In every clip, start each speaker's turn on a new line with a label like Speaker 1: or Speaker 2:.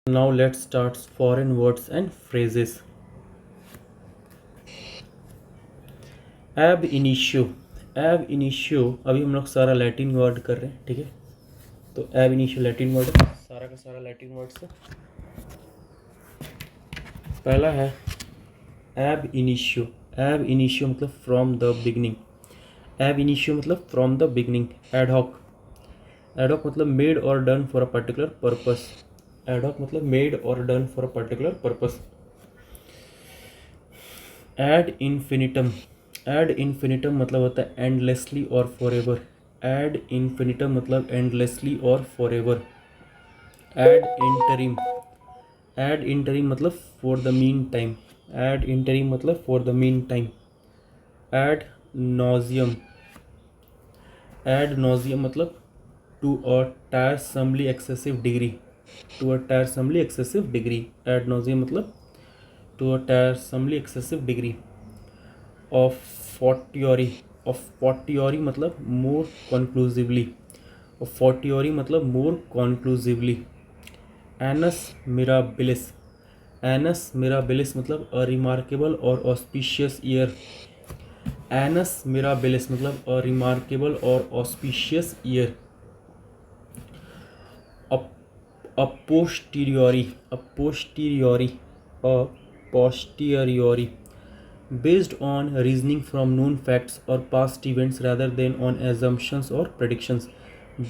Speaker 1: Now let's start foreign words and phrases. ab initio. ab initio अभी हम लोग सारा लैटिन वर्ड कर रहे हैं, ठीक है। तो ab initio लैटिन वर्ड है, सारा का सारा लैटिन वर्ड से। पहला है ab initio. ab initio मतलब from the beginning. ab initio मतलब from the beginning. ad hoc. ad hoc मतलब मेड और done for a particular purpose. ad hoc मतलब मेड और done for a particular purpose. ad infinitum. ad infinitum मतलब होता है endlessly और forever. ad infinitum मतलब एंडलेसली और forever. ad interim. ad interim मतलब for the mean time. ad interim मतलब for the mean time. ad nauseam. ad nauseam मतलब to a tiresomely excessive degree. To a tiresomely excessive degree. ad nauseam मतलब to a tiresomely excessive degree. Of fortiori. Of fortiori मतलब more conclusively. Of fortiori मतलब more conclusively. Annus mirabilis. Annus mirabilis मतलब a remarkable और auspicious year. Annus mirabilis मतलब a remarkable और auspicious year. a posteriori. a posteriori. a posteriori based on reasoning from known facts or past events rather than on assumptions or predictions.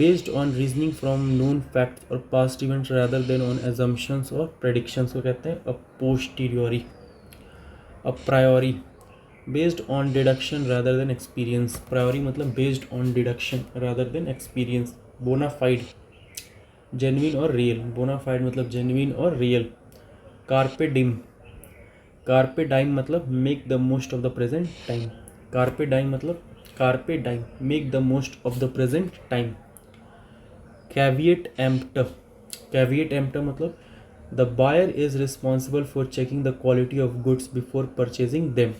Speaker 1: Based on reasoning from known facts or past events rather than on assumptions or predictions को कहते हैं a posteriori. a priori based on deduction rather than experience. priori मतलब based on deduction rather than experience. bona fide genuine और real. bona fide मतलब genuine और real. Carpe diem. Carpe diem मतलब make the most of the present time. Carpe diem मतलब carpe diem make the most of the present time. Caveat emptor. Caveat emptor मतलब the buyer is responsible for checking the quality of goods before purchasing them.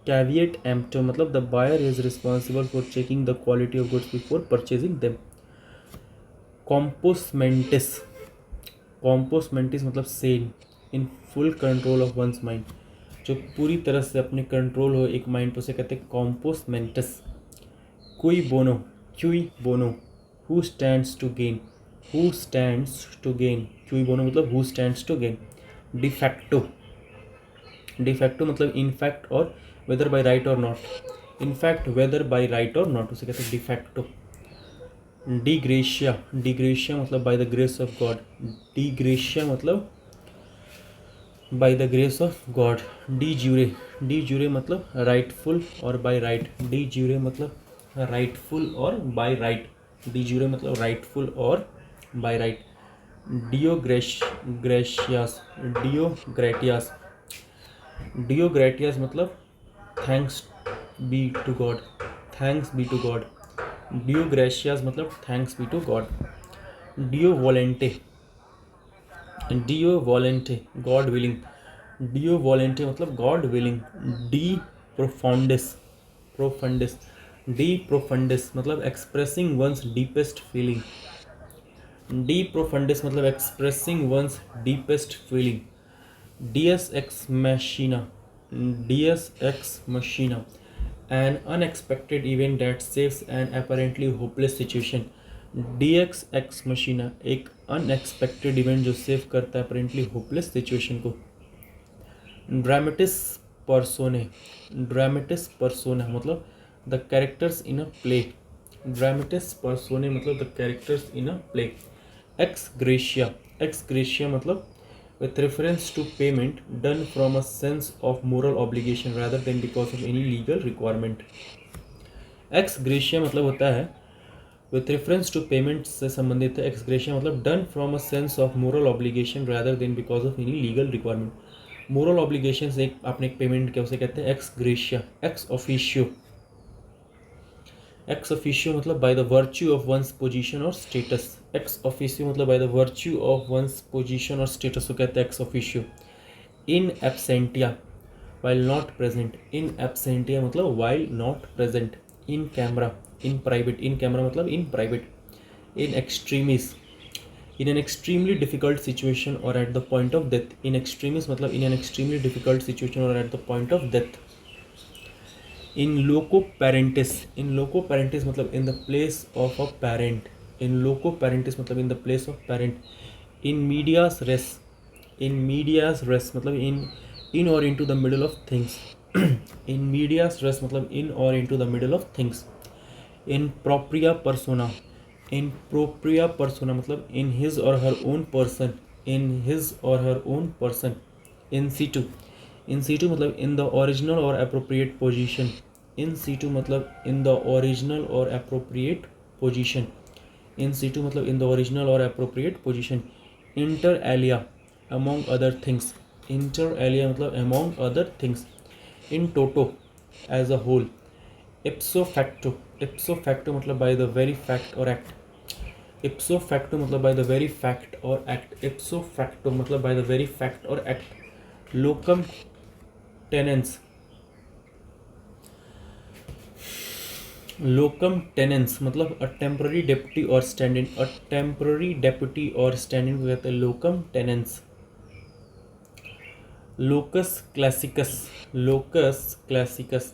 Speaker 1: Caveat emptor मतलब the buyer is responsible for checking the quality of goods before purchasing them. कॉम्पोसमेंटिस. कॉम्पोसमेंटिस मतलब Sen in full control of once mind. जो पूरी तरह से अपने control हो एक mind पर, उसे कहते हैं कॉम्पोसमेंटस। Cui bono. Cui bono who stands to gain. Who stands to gain. Cui bono मतलब who stands to gain. De facto. De facto मतलब इनफैक्ट और वेदर बाय राइट और not. In fact whether by right और नॉट उसे कहते हैं डिफैक्टो। डिग्रेशिया. डिग्रेशिया मतलब by the grace of God. Dei gratia मतलब by the grace of God. De jure. De jure मतलब राइटफुल और बाय राइट। डी ज्यूरे मतलब राइटफुल और बाय राइट। डी ज्यूरे मतलब राइटफुल और by right. Deo gratias. Deo gratias. Deo gratias मतलब thanks be to God. Thanks be to God. Deo gratias मतलब thanks be to God. Deo volente. Deo volente God willing. Deo volente मतलब God willing. De profundis. Profundis. De profundis मतलब expressing one's deepest feeling. De profundis मतलब expressing one's deepest feeling. Deus x machina. डियस x मशीना an unexpected event that saves an apparently hopeless situation. Deus ex machina एक unexpected event जो save करता है apparently hopeless situation को। Dramatis personae. Dramatis personae मतलब the characters in a play. Dramatis personae मतलब the characters in a play. Ex gratia. Ex gratia मतलब with reference to payment done from a sense of moral obligation rather than because of any legal requirement. ex gratia मतलब होता है with reference to payment से संबंधित है। ex gratia मतलब done from a sense of moral obligation rather than because of any legal requirement. moral obligation से आपने एक पेमेंट किया उसे कहते हैं ex gratia. ex officio. ex officio मतलब by the virtue of one's position or status. ex officio मतलब by the virtue of one's position or status को कहते हैं ex officio. in absentia while not present. in absentia मतलब while not present. in camera. in private. in camera मतलब in private. in extremis. In an extremely difficult situation और at the point of death. In extremis मतलब in an extremely difficult situation और at the point of death. In loco parentis. In loco parentis मतलब in the place of a parent. In loco parentis मतलब in the place of parent. In medias res. In medias res मतलब in और into the middle of things. In medias res मतलब in और into the middle of things. In propria persona. In propria persona मतलब in his और her own person. In his और her own person. In situ. In situ मतलब in the original और appropriate position. In situ मतलब in the original और appropriate position. In situ मतलब in the original और appropriate position. Inter alia among other things. Inter alia मतलब among other things. In toto as a whole. इप्सो facto. Ipso facto मतलब by the very fact और act. Ipso facto मतलब by the very fact और act. Ipso facto मतलब by the very fact और act. Locum tenens. Locum tenens मतलब a temporary deputy और stand in. A temporary deputy और stand in को कहते हैं locum tenens. Locus classicus. Locus classicus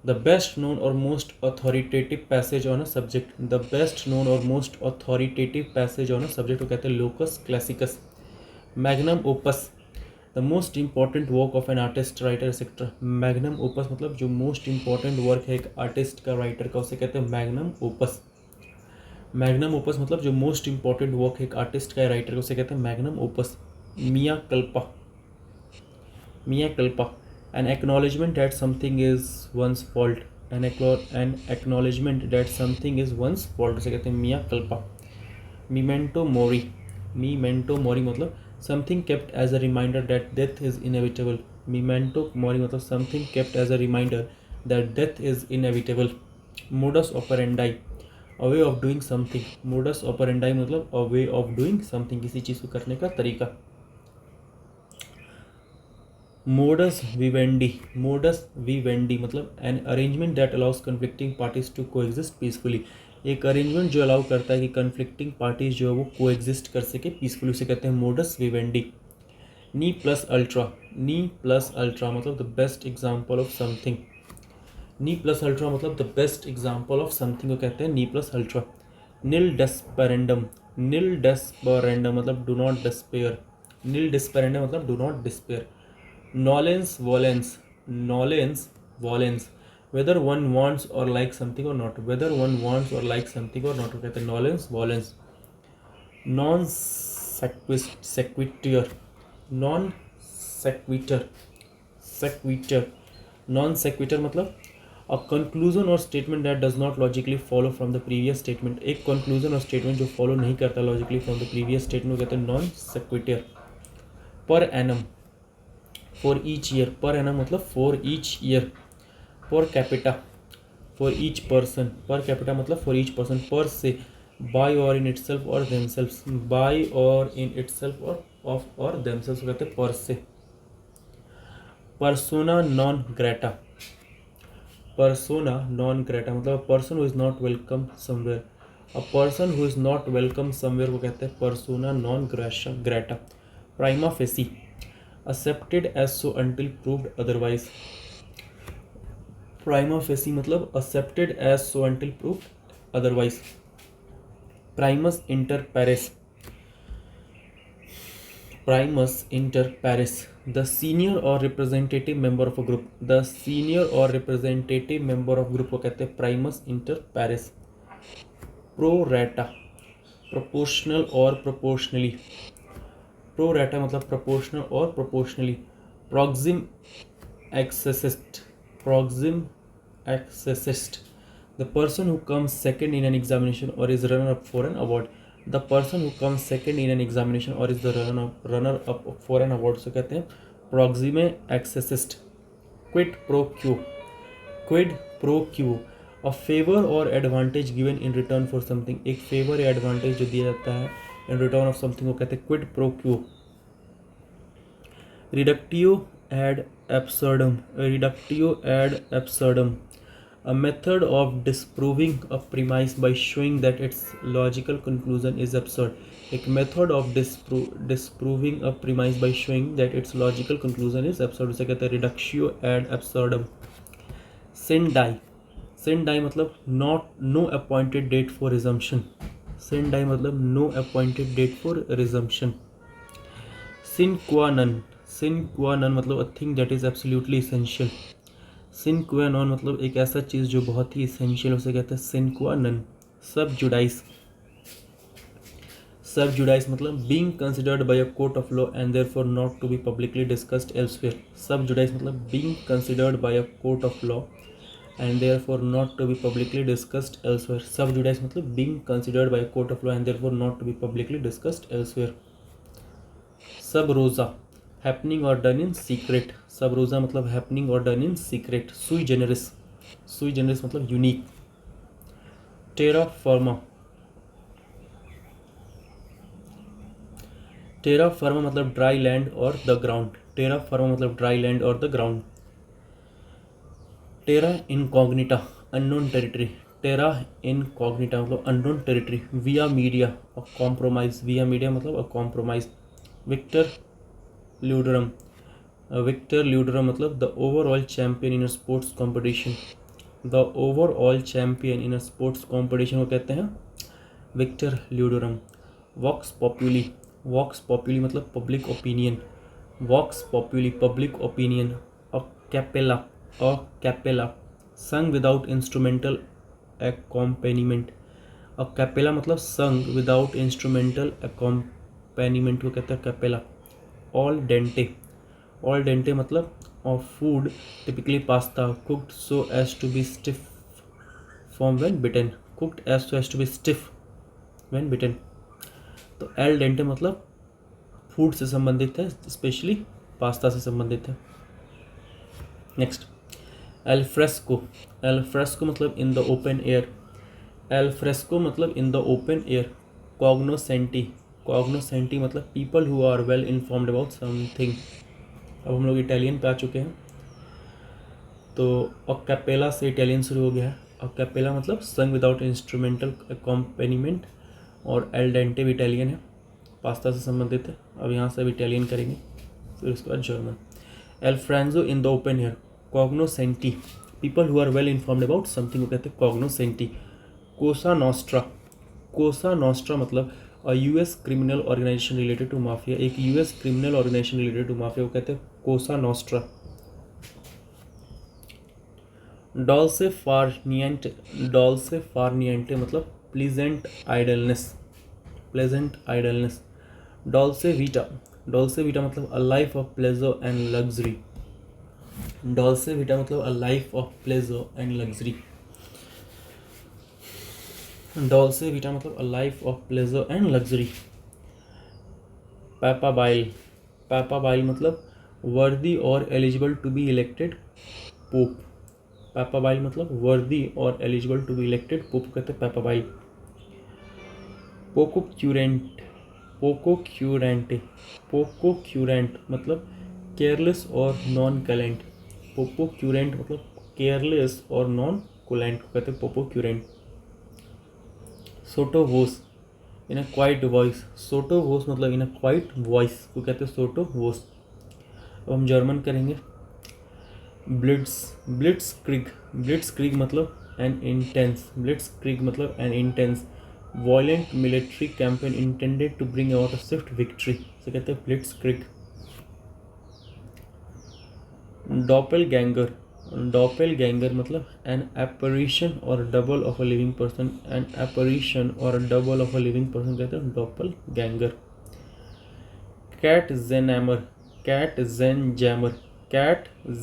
Speaker 1: the best known और most authoritative passage on a subject. The best known और most authoritative passage on a subject को कहते हैं locus classicus. Magnum opus the most important work of an artist writer etcetera. Magnum opus मतलब जो most important work है एक artist का writer का उसे कहते हैं मैग्नम ओपस. मैग्नम ओपस मतलब जो मोस्ट इंपॉर्टेंट वर्क है एक आर्टिस्ट का राइटर का उसे कहते हैं magnum opus. Mea culpa. Mea culpa an acknowledgement that something is one's fault. an acknowledgement that something is one's fault उसे कहते हैं मिया Kalpa. memento mori. memento mori मतलब something kept as a reminder that death is inevitable. memento mori मतलब something kept as a reminder that death is inevitable. modus operandi a way of doing something. modus operandi मतलब a way of doing something किसी चीज़ को करने का तरीका. Modus Vivendi. Modus vivendi मतलब an arrangement that allows conflicting parties to coexist peacefully. एक arrangement जो allow करता है कि कन्फ्लिक्टिंग पार्टीज जो है वो कोएग्जिस्ट कर सके पीसफुली उसे कहते हैं modus vivendi. Ne plus ultra. Ne plus ultra मतलब the best example of something. Ne plus ultra मतलब the best example of something को कहते हैं नी प्लस अल्ट्रा. नील डेस्पेरेंडम. नील डेस्पेरेंडम मतलब डू नॉट डिस्पेयर. नील डिस्पेरेंडम मतलब do not despair. Nolens volens. Nolens volens whether one wants or likes something or not. whether one wants or likes something or not कहते हैं nolens volens. non sequitur. non sequitur. sequitur non sequitur मतलब a conclusion or statement that does not logically follow from the previous statement. एक conclusion और statement जो follow नहीं करता logically from the previous statement को कहते हैं non sequitur. per annum. For each year. Per annum मतलब for each year. Per capita for each person. Per capita मतलब for each person. Per se by और in itself और themselves. By और in itself और of और themselves कहते हैं per se. Persona non grata. Persona non grata मतलब person who is not welcome somewhere. A person who is not welcome somewhere को कहते हैं persona non Greta. Prima facie accepted as so until proved otherwise. prima facie मतलब accepted as so until proved otherwise. primus inter pares. primus inter pares the senior or representative member of a group. the senior or representative member of group को कहते हैं primus inter pares. pro rata proportional और proportionally. Pro rata मतलब proportional और proportionally. Proxime accessit. Proxime accessit the person who comes second in an examination और is runner up for an award. The person who comes second in an examination और is the runner up for an award से कहते हैं proxime accessit. Quid pro quo. Quid pro quo a favour और advantage given in return for something. एक favour या advantage जो दिया जाता है इन रिटर्न ऑफ समथिंग को कहते हैं quid pro quo. Reductio ad absurdum. Reductio ad absurdum A method of disproving a premise by showing that its logical conclusion is absurd. एक method of disproving a premise by showing that its logical conclusion is absurd उसे कहते हैं reductio ad absurdum. sin die मतलब no appointed date for resumption. sin die मतलब no appointed date for resumption. sin qua non मतलब a thing that is absolutely essential. sin qua non मतलब एक ऐसा चीज़ जो बहुत ही essential उसे कहते हैं sin qua non. sub judice मतलब being considered by a court of law and therefore not to be publicly discussed elsewhere. sub judice मतलब being considered by a court of law and therefore not to be publicly discussed elsewhere. sub judice मतलब being considered by a court of law and therefore not to be publicly discussed elsewhere. sub rosa happening or done in secret. sub rosa मतलब happening or done in secret. sui generis मतलब unique. terra firma मतलब dry land or the ground. terra firma मतलब dry land or the ground. terra incognita unknown territory. terra incognita मतलब unknown territory. via media a compromise. via media मतलब a compromise. victor luderum मतलब the overall champion in a sports competition. the overall champion in a sports competition को कहते हैं victor luderum. vox populi मतलब public opinion. vox populi public opinion. a cappella sung without instrumental accompaniment. a cappella मतलब sung without instrumental accompaniment को कहते हैं cappella. al dente मतलब of food typically pasta cooked so as to be stiff when bitten. तो al dente मतलब food से संबंधित है, स्पेशली पास्ता से संबंधित है. नेक्स्ट एल्फ्रेस्को मतलब in the open air. Alfresco मतलब in the open air. Cognoscenti मतलब people who are well informed about something. अब हम लोग इटालियन पे आ चुके हैं, तो अकैपेला से इटालियन शुरू हो गया है. अकैपेला मतलब संग विदाउट इंस्ट्रूमेंटल अकॉम्पेनीमेंट, और एल डेंटे भी इटालियन है, पास्ता से संबंधित है. अब यहाँ से अब इटालियन करेंगे, फिर उसके बाद German. Al fresco in the open air. Cognoscenti people who are well informed about something को कहते हैं कॉग्नोसेंटी. कोसा नॉस्ट्रा मतलब US criminal organisation related to mafia. एक US criminal organisation related to mafia को कहते हैं कोसा नॉस्ट्रा. डॉल्से फारनिएंटे मतलब प्लीजेंट आइडलनेस. डॉल्से वीटा मतलब a life of pleasure and luxury. Dolce vita मतलब a life of pleasure and luxury. Dolce vita मतलब a life of pleasure and luxury. Papabile मतलब worthy और eligible to be elected pope. Papabile मतलब worthy और eligible to be elected pope कहते हैं पापाबाइल. पोकोक्यूरेंट मतलब careless और नॉन कलेंट. पोकोक्यूरेंट मतलब केयरलेस और नॉन कोलेंट को कहते हैं पोकोक्यूरेंट. सोटोवोस इन अ क्वाइट वॉइस. सोटोवोस मतलब इन अ क्वाइट वॉइस को कहते हैं सोटोवोस. अब हम जर्मन करेंगे. ब्लिट्सक्रिग मतलब N intense violent military campaign intended to bring about a swift victory से कहते हैं ब्लिट्सक्रिग. डॉपेलगैंगर मतलब an apparition or double of a living person. कहते हैं डॉपेलगैंगर. कैट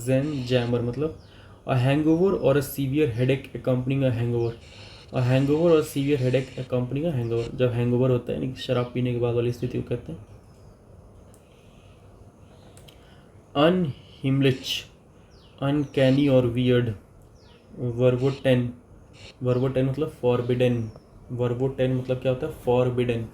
Speaker 1: ज़ेनजैमर मतलब a hangover or a severe headache accompanying a hangover. जब हैंगओवर होता है, यानी शराब पीने के बाद वाली स्थिति को कहते हैं. अनहिमलिच अनकैनी और वियर्ड. वर्बोटेन मतलब फॉरबिडन. मतलब क्या होता है? फॉरबिडन.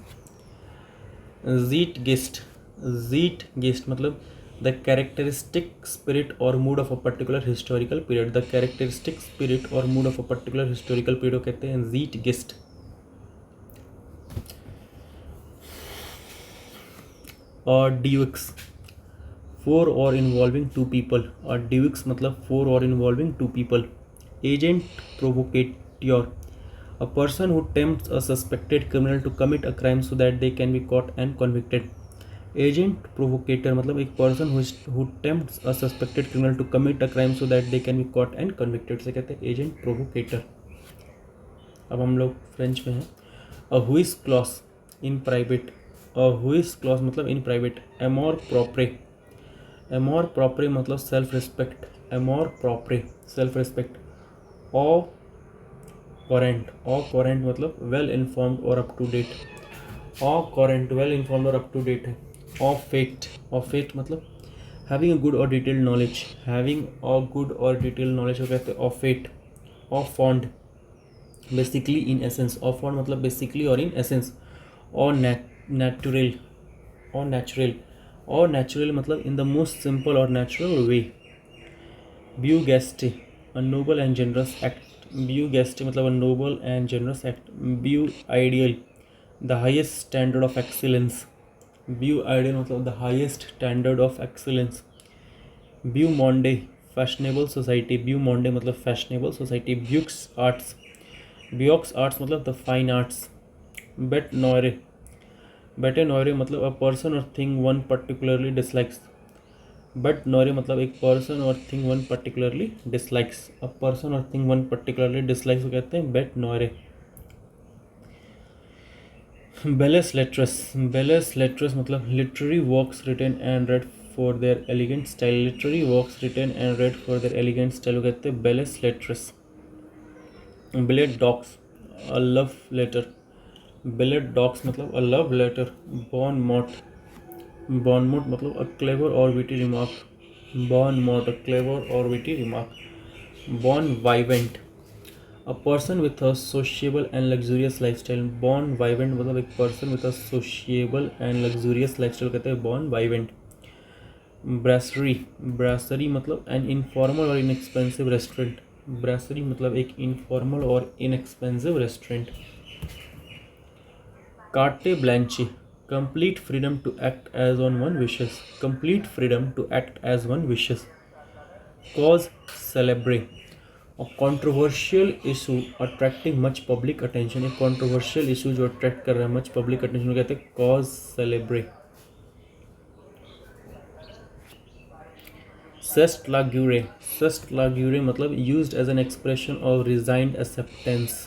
Speaker 1: ज़ीटगेस्ट मतलब द कैरेक्टरिस्टिक स्पिरिट और mood of a particular historical period, the characteristic spirit और mood of a particular historical period को कहते हैं ज़ीटगेस्ट। और ड्यूक्स, फोर और इन्वॉल्विंग टू पीपल, और ड्यूक्स मतलब फोर और involving two people. Agent provocateur, a person who tempts a suspected criminal to commit a crime so that they can be caught and convicted. Agent provocator मतलब एक person who tempts a suspected criminal to commit a crime so that they can be caught and convicted से कहते हैं agent provocator। अब हम लोग French में हैं। a huis clause in private, a huis clause मतलब in private। amour propre, amour propre मतलब self respect, amour propre self respect। au current, au current मतलब वेल इन्फॉर्म्ड और up to date, au current well informed और up to date है। au fait, au fait मतलब having a good और detailed knowledge, having a good और detailed knowledge को कहते हैं au fait। au fond basically in essence, au fond मतलब basically और in essence. au natural, au natural, au natural मतलब in the most simple और natural way. Beau geste, a noble and generous act, beau geste मतलब a noble and generous act। Beau ideal, the highest standard of excellence, beau ideal मतलब the highest standard of excellence। Beau monde fashionable society, beau monde मतलब fashionable society. Beaux arts, beaux arts मतलब the fine arts. Bête noire, bête noire मतलब a person और thing one particularly dislikes, bête noire मतलब एक person और thing one particularly dislikes, a person और thing one particularly dislikes को कहते हैं बेट नॉरे। बेलेस लेट्रस, बेलेस लेट्रस मतलब literary works written and read for their elegant style, literary works written and read for their elegant style को कहते हैं belles lettres. Billet doux, a love letter, billet doux मतलब a love letter. Bon mot, bon mot मतलब a clever और witty remark, bon mot a clever और witty remark. Bon vivant, a person with a sociable and luxurious lifestyle, bon vivant मतलब एक person with a sociable and luxurious lifestyle कहते हैं बॉन वाइवेंट। ब्रैसरी, ब्रैसरी मतलब an informal और inexpensive restaurant, ब्रैसरी मतलब एक informal और इनएक्सपेंसिव रेस्टोरेंट। कार्टे ब्लैंचे, complete freedom to act as on one wishes, complete freedom to act as one wishes। cause celebre, a controversial issue attracting much public attention, एक controversial issue जो attract कर रहा है much public attention कहते हैं cause celebre। cest la gure, cest la gure मतलब used as an expression of resigned acceptance।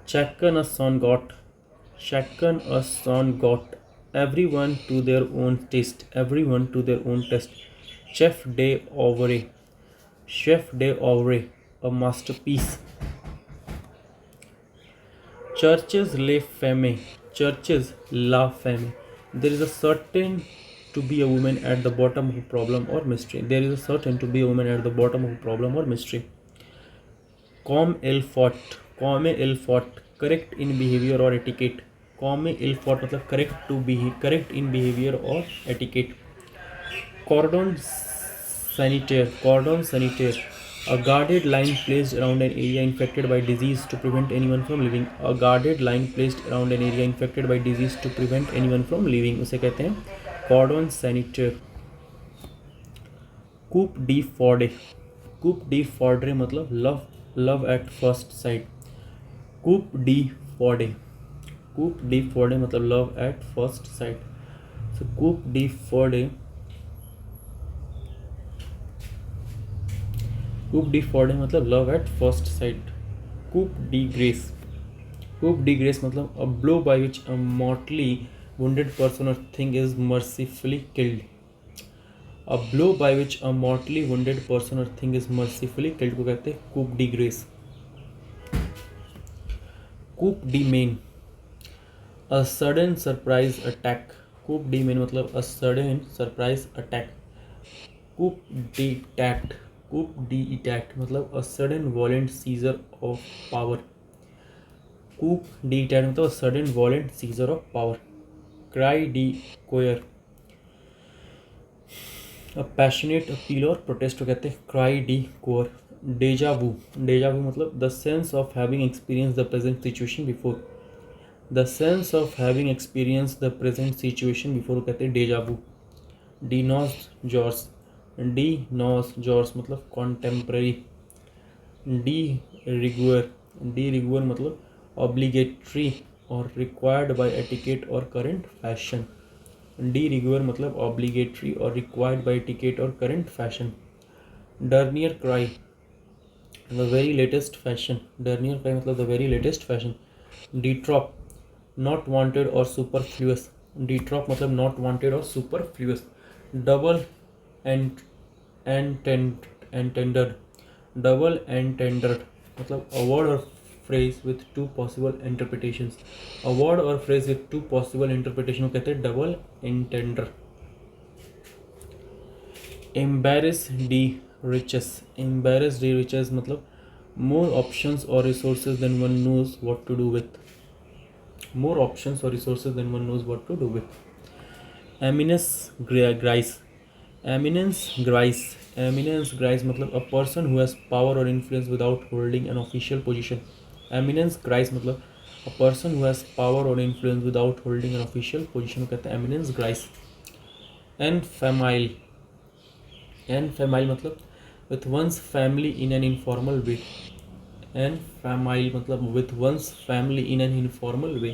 Speaker 1: Chacken a son got, shaken a son got, everyone to their own taste, everyone to their own taste। chef d'oeuvre, chef d'oeuvre, a masterpiece। churches la femme, churches la femme, there is a certain to be a woman at the bottom of a problem or mystery, there is a certain to be a woman at the bottom of a problem or mystery। Comme il faut, comme il faut, correct in behavior or etiquette, comme il faut मतलब correct to be, correct in behavior or etiquette। cordon sanitaire, cordon sanitaire, a guarded line placed around an area infected by disease to prevent anyone from living, a guarded line placed around an area infected by disease to prevent anyone from living उसे कहते हैं cordon sanitaire। coupe de forde, coupe de forde मतलब love, love at first sight। coupe de forde, coupe de forde मतलब love at first sight। so coupe de forde, coupe de forde मतलब love at first sight। coupe de grace, coupe de grace मतलब a blow by which a mortally wounded person or thing is mercifully killed, a blow by which a mortally wounded person or thing is mercifully killed को कहते हैं coupe de grace। coupe de main, a sudden surprise attack, coup de main मतलब a sudden surprise attack। coup d'attack, coup d'attack मतलब a sudden violent seizure of power। coup d'attack मतलब a sudden violent seizure of power। cry de coeur, passionate appeal और protest को कहते हैं cry D core. डेजा वू मतलब the sense of having experience the present situation before. The sense of having experience the present situation before कहते हैं डेजा वू। D नॉस जॉर्स मतलब contemporary. D rigueur मतलब obligatory और रिक्वायर्ड बाय एटिकेट और करंट फैशन। डी रिगुअर मतलब obligatory और required by etiquette और current fashion. Dernier cri the very latest fashion. Dernier cri मतलब the very latest fashion. De trop not wanted और superfluous. De trop मतलब not wanted और superfluous. Double entendre मतलब a word or phrase with two possible interpretations। a word or phrase with two possible interpretation को कहते हैं double एंटेंडर। embarrass the riches मतलब more options or resources than one knows what to do with। more options or resources than one knows what to do with। eminence grise मतलब a person who has power or influence without holding an official position। eminence grise मतलब a person who has power or influence without holding an official position को कहते हैं eminence grise। enfamile मतलब with one's family in an informal way। enfamile मतलब with one's family in an informal way।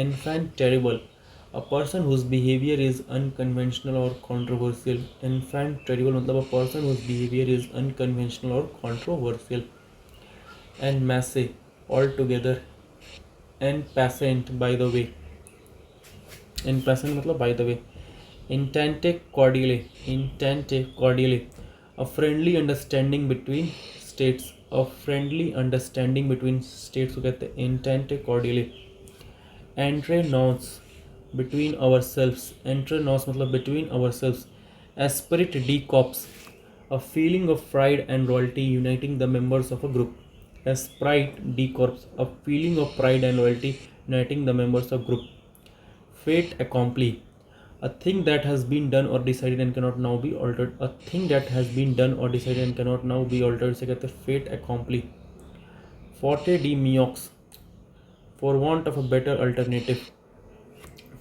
Speaker 1: enfant terrible a person whose behavior is unconventional or controversial। infant terrible मतलब a person whose behavior is unconventional or controversial। en masse altogether। en passant by the way। en passant मतलब by the way। intente cordiale a friendly understanding between states। a friendly understanding between states को कहते हैं intente cordiale। entre nos between ourselves। entre nos मतलब between ourselves। aspirate de corps a feeling of pride and loyalty uniting the members of a group। aspirate de corps a feeling of pride and loyalty uniting the members of group। fate accompli a thing that has been done or decided and cannot now be altered। a thing that has been done or decided and cannot now be altered से कहते हैं fate accompli। forte de miox for want of a better alternative।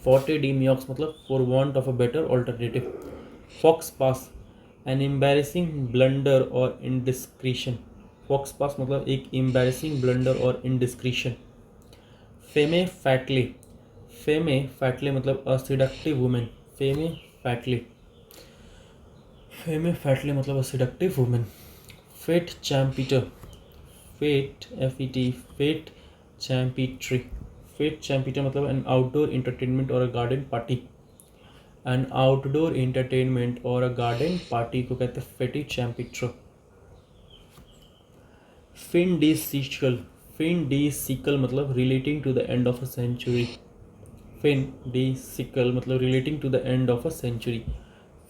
Speaker 1: forte de miox मतलब for want of a better alternative। fox pass an embarrassing blunder or indiscretion। fox pass मतलब एक embarrassing blunder और indiscretion। femme fatale मतलब a seductive woman। femme fatale मतलब a seductive woman। fete champeter fete champeter मतलब an outdoor entertainment or a garden party। an outdoor entertainment or a garden party को कहते हैं fete champeter। fin de siècle मतलब relating to the end of a century। fin de siècle मतलब relating to the end of a century।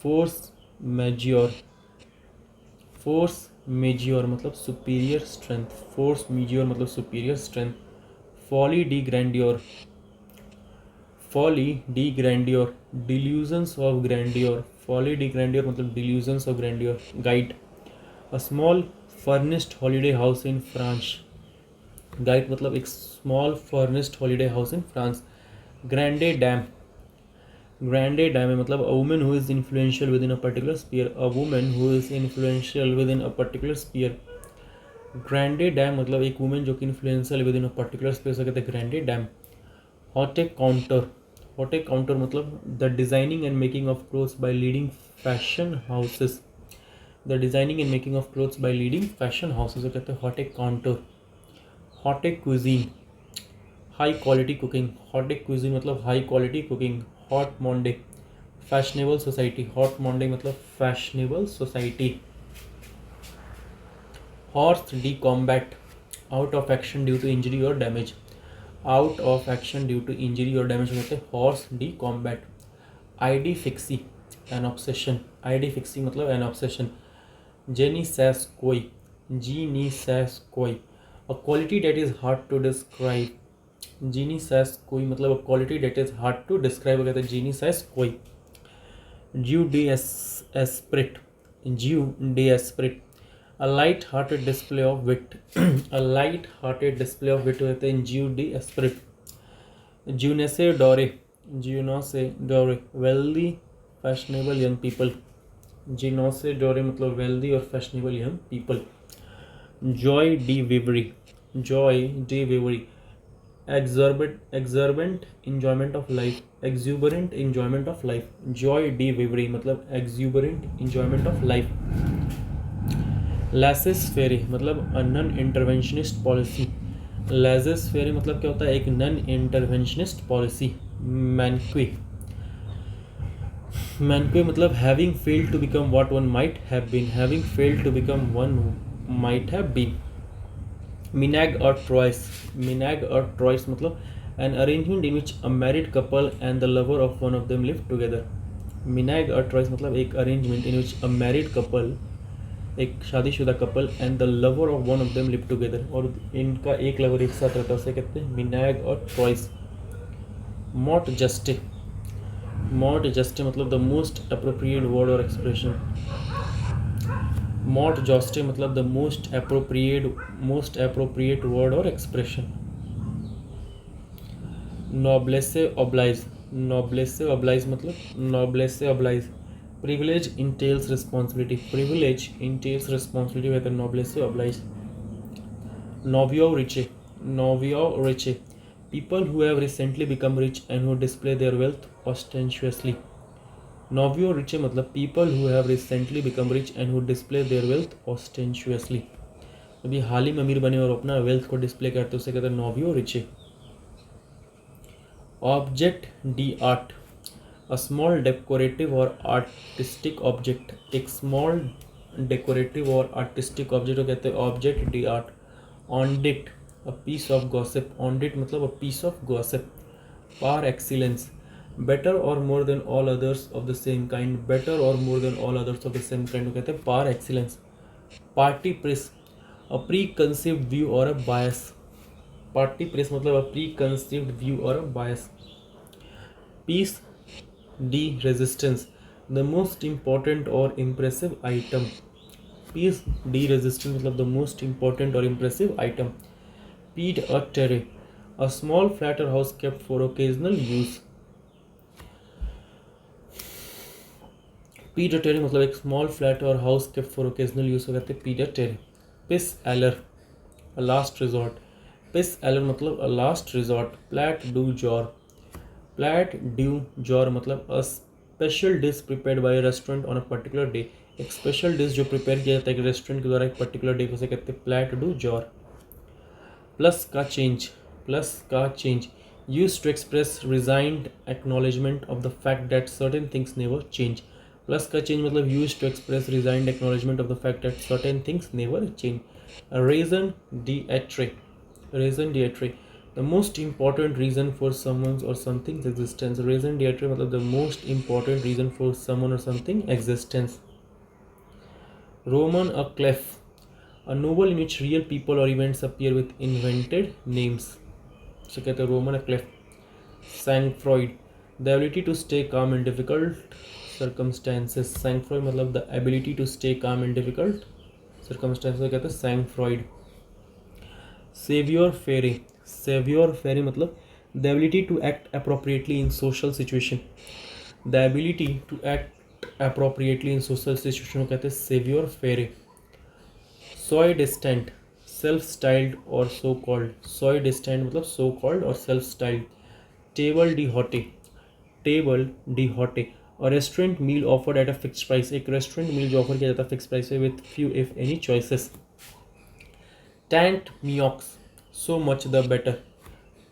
Speaker 1: force majeure मतलब superior strength। force majeure मतलब superior strength। folly de grandeur delusions of grandeur। folly de grandeur मतलब delusions of grandeur। guide a small furnished holiday house in France। guide मतलब एक small furnished holiday house in France। grande dame मतलब a woman who is influential within a particular sphere। a woman who is influential within a particular sphere। grande dame मतलब एक woman जो कि influential within a particular sphere से कहते हैं grande dame। haute couture मतलब the designing and making of clothes by leading fashion houses। the designing and making of clothes by leading fashion houses से कहते हैं haute couture। haute cuisine high quality cooking। haute cuisine मतलब high quality cooking। hot monde fashionable society। hot monde मतलब fashionable society। horse de combat out of action due to injury or damage। out of action due to injury or damage कहते हैं horse de combat। id fixie an obsession। id fixie मतलब an obsession। genie says koi a quality that is hard to describe। genie says कोई मतलब a quality that is hard to describe कहते हैं genie says कोई। Jeu d'esprit, jeu d'esprit, a light-hearted display of wit. A light-hearted display of wit होते हैं jeu d'esprit. Jeunesse doré, jeunesse doré, wealthy fashionable young people. jeunesse doré मतलब wealthy और fashionable young people. Joy de vivre, joy de vivre, exuberant enjoyment of life, exuberant enjoyment of life. Joy de vivre मतलब exuberant enjoyment of life. laissez faire मतलब a non interventionist policy. laissez faire मतलब क्या होता है, एक non interventionist policy. manque, manque मतलब having failed to become what one might have been, having failed to become one might have been. Menage or Trois, menage or Trois मतलब an arrangement in which a married couple and the lover of one of them live together. Menage or Trois मतलब एक arrangement in which a married couple, एक शादीशुदा couple and the lover of one of them live together, और इनका एक lover एक साथ रहता है, उसे कहते हैं मिनाग और ट्रॉइस. मॉट जस्टे, मॉट जस्टे मतलब द मोस्ट अप्रोप्रिएट वर्ड और एक्सप्रेशन. मॉट जस्टे मतलब द मोस्ट अप्रोप्रिएट वर्ड और एक्सप्रेशन. नॉब्लेसे ऑब्लाइज, नॉब्लेसे ऑब्लाइज मतलब नॉब्लेसे oblige, privilege entails responsibility, privilege entails responsibility with a noblesse oblige. Novio riche, novio riche, people who have recently become rich and who display their wealth ostentatiously. Novio riche मतलब people who have recently become rich and who display their wealth ostentatiously. अभी हाल ही में अमीर बने और अपना wealth को display करते उसे कहते हैं nouveau riche. Objet d'art, a small decorative or artistic object, एक small decorative or artistic object को कहते हैं object de art. Ondit, a piece of gossip, ondit मतलब a piece of gossip. Par excellence, better or more than all others of the same kind, better or more than all others of the same kind को कहते हैं par excellence. Party press, a preconceived view or a bias. Party press मतलब a preconceived view or a bias. Peace de resistance, the most important or impressive item. Piece de resistance मतलब the most important or impressive item. Pied a terre, a small flat or house kept for occasional use. Pied a terre मतलब एक small flat or house kept for occasional use को कहते हैं pied a terre. Pis aller, a last resort. Pis aller मतलब a last resort. Plat du jour, plat du jour मतलब a special dish prepared by restaurant on a particular day, एक special dish जो prepare किया जाता है एक restaurant के द्वारा एक पर्टिकुलर डे को से कहते हैं plat du jour. Plus ça change, plus ça change, used to express resigned acknowledgement of the fact that certain things never change. Plus ça change मतलब used to express resigned acknowledgement of the fact that certain things never change. Raison d'être, raison d'être, the most important reason for someone's or something's existence. Raison d'etre मतलब the most important reason for someone or something existence. Roman a clef, a novel in which real people or events appear with invented names. So कहते हैं Roman a clef. Sang-froid, the ability to stay calm in difficult circumstances. Sang-froid मतलब the ability to stay calm in difficult circumstances कहते हैं sang-froid. Savior faire, savior faire मतलब the ability to act appropriately in social situation, the ability to act appropriately in social situation को कहते हैं savior faire. Soi distant, self styled or so called, soi distant मतलब so called और self styled. Table d'hote, table d'hote, a restaurant meal offered at a fixed price, एक restaurant meal जो offer किया जाता है fixed price पे with few if any choices. Tant mieux, so much the better.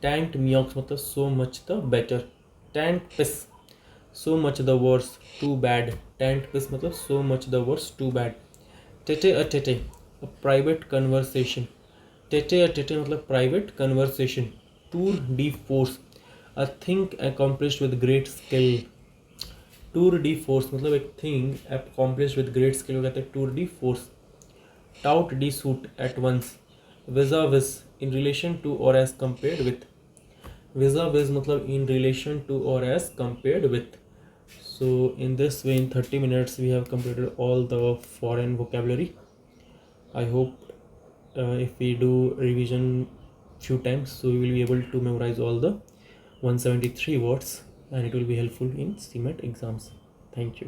Speaker 1: Tant mieux मतलब so much the better. Tant pis, so much the worse, too bad. Tant pis मतलब so much the worse, too bad. Tete a tete, a private conversation. Tete a tete मतलब private conversation. Tour de force, a thing accomplished with great skill. Tour de force मतलब एक thing accomplished with great skill को कहते हैं tour de force. Tout de suite at once, vis-a-vis in relation to or as compared with. vis-a-vis मतलब in relation to or as compared with. So in this way, in 30 minutes, we have completed all the foreign vocabulary. I hope if we do revision few times, so we will be able to memorize all the 173 words, and it will be helpful in CMAT exams. Thank you.